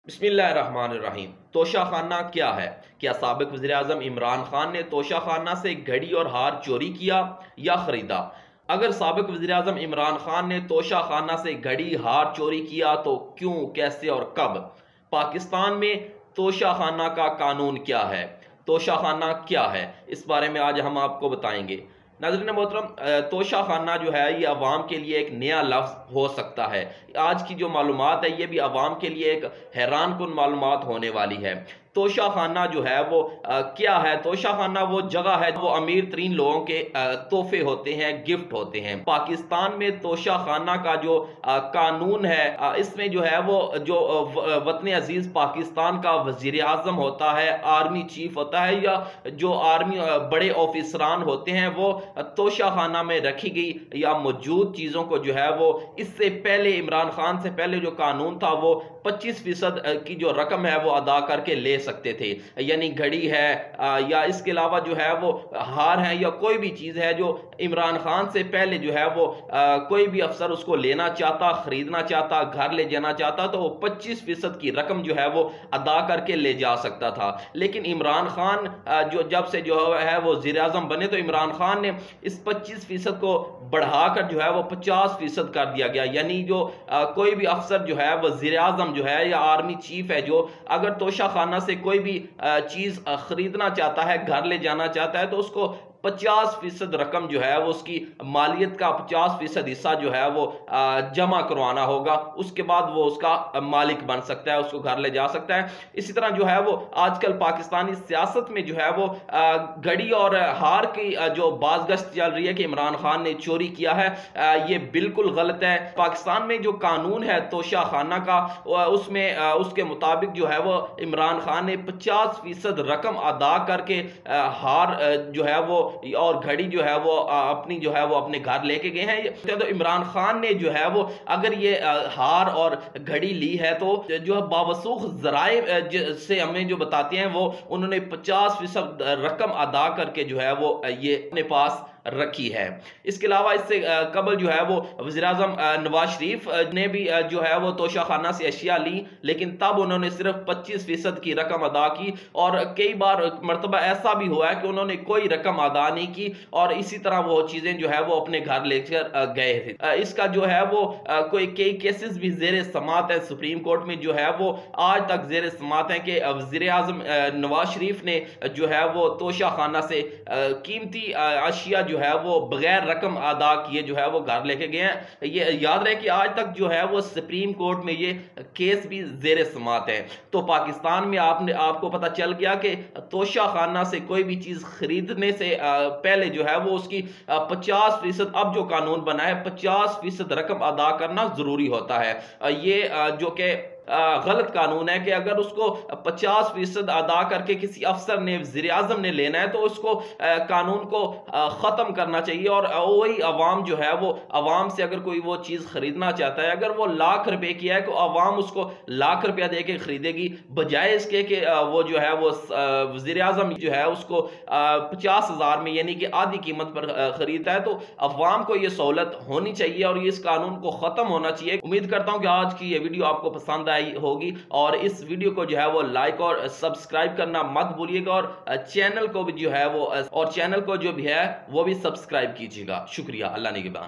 बिस्मिल्लाहिर्रहमानिर्रहीम। तोशाखाना क्या है? क्या साबिक वज़ीर-ए-आज़म इमरान खान ने तोशाखाना से घड़ी और हार चोरी किया या खरीदा? अगर साबिक वज़ीर-ए-आज़म इमरान खान ने तोशाखाना से घड़ी हार चोरी किया तो क्यों, कैसे और कब? पाकिस्तान में तोशाखाना का कानून क्या है? तोशाखाना क्या है? इस बारे में आज हम आपको बताएंगे। नाज़रीन मोहतरम, तोशाखाना जो है ये अवाम के लिए एक नया लफ्ज़ हो सकता है। आज की जो मालूमात है ये भी अवाम के लिए एक हैरान कुन मालूमात होने वाली है। तोशाखाना जो है वो क्या है? तोशाखाना वो जगह है, वो अमीर तरीन लोगों के तोहफे होते हैं, गिफ्ट होते हैं। पाकिस्तान में तोशाखाना का जो कानून है, इसमें जो है वो जो वतन अजीज पाकिस्तान का वजीर आजम होता है, आर्मी चीफ होता है, या जो आर्मी बड़े ऑफिसरान होते हैं, वो तोशाखाना में रखी गई या मौजूद चीज़ों को जो है वो इससे पहले, इमरान खान से पहले जो कानून था वो 25% की जो रकम है वो अदा करके ले सकते थे। यानी घड़ी है या इसके अलावा जो है वो हार है या कोई भी चीज़ है जो इमरान खान से पहले जो है वो कोई भी अफसर उसको लेना चाहता, खरीदना चाहता, घर ले जाना चाहता, तो वो 25% की रकम जो है वो अदा करके ले जा सकता था। लेकिन इमरान खान जो जब से जो है वो वज़ीर आज़म बने, तो इमरान खान ने इस 25% को बढ़ाकर जो है वो 50% कर दिया गया। यानी जो कोई भी अफसर जो है वज़ीर आज़म जो है या आर्मी चीफ है, जो अगर तोशाखाना से कोई भी चीज़ खरीदना चाहता है, घर ले जाना चाहता है, तो उसको 50% रकम जो है वो उसकी मालियत का 50% हिस्सा जो है वो जमा करवाना होगा। उसके बाद वो उसका मालिक बन सकता है, उसको घर ले जा सकता है। इसी तरह जो है वो आजकल पाकिस्तानी सियासत में जो है वो घड़ी और हार की जो बाज़गश्त चल रही है कि इमरान खान ने चोरी किया है, ये बिल्कुल गलत है। पाकिस्तान में जो कानून है तोशाखाना का, उसमें उसके मुताबिक जो है वो इमरान खान ने 50% रकम अदा करके हार जो है वो और घड़ी जो है वो अपनी जो है वो अपने घर लेके गए हैं। तो इमरान खान ने जो है वो अगर ये हार और घड़ी ली है, तो जो है बावसूख जराए से हमें जो बताते हैं, वो उन्होंने 50% रकम अदा करके जो है वो ये अपने पास रखी है। इसके अलावा इससे कबल जो है वो वज़ीर आज़म नवाज शरीफ ने भी जो है वो तोशाखाना से अशिया ली, लेकिन तब उन्होंने सिर्फ 25% की रकम अदा की, और कई बार मरतबा ऐसा भी हुआ है कि उन्होंने कोई रकम अदा नहीं की और इसी तरह वो चीज़ें जो है वो अपने घर लेकर गए थे। इसका जो है वो कई केसेस भी ज़ेर समात है सुप्रीम कोर्ट में, जो है वो आज तक ज़ेर समात है कि वज़ीर आज़म नवाज शरीफ ने जो है वो तोशाखाना से कीमती अशिया जो है वो बगैर रकम अदा किए जो है वो घर लेके गए हैं। ये याद रहे कि आज तक जो है वो सुप्रीम कोर्ट में ये केस भी ज़ेर समात है। तो पाकिस्तान में आपको पता चल गया कि तोशाखाना से कोई भी चीज़ खरीदने से पहले जो है वो उसकी 50%, अब जो कानून बना है, 50% रकम अदा करना ज़रूरी होता है। ये जो कि गलत कानून है कि अगर उसको 50% अदा करके किसी अफसर ने, वज़ीर आज़म ने लेना है, तो उसको कानून को ख़त्म करना चाहिए। और वही अवाम जो है वो, अवाम से अगर कोई वो चीज़ ख़रीदना चाहता है, अगर वो लाख रुपए की है, तो अवाम उसको लाख रुपया दे के ख़रीदेगी, बजाय इसके कि वो जो है वो वज़ीर आज़म जो है उसको 50,000 में, यानी कि आधी कीमत पर ख़रीदता है। तो अवाम को ये सहूलत होनी चाहिए और ये इस कानून को ख़त्म होना चाहिए। उम्मीद करता हूँ कि आज की ये वीडियो आपको पसंद आई होगी, और इस वीडियो को जो है वो लाइक और सब्सक्राइब करना मत भूलिएगा, और चैनल को भी जो है वो, और चैनल को जो भी है वो भी सब्सक्राइब कीजिएगा। शुक्रिया। अल्लाह निगहबान।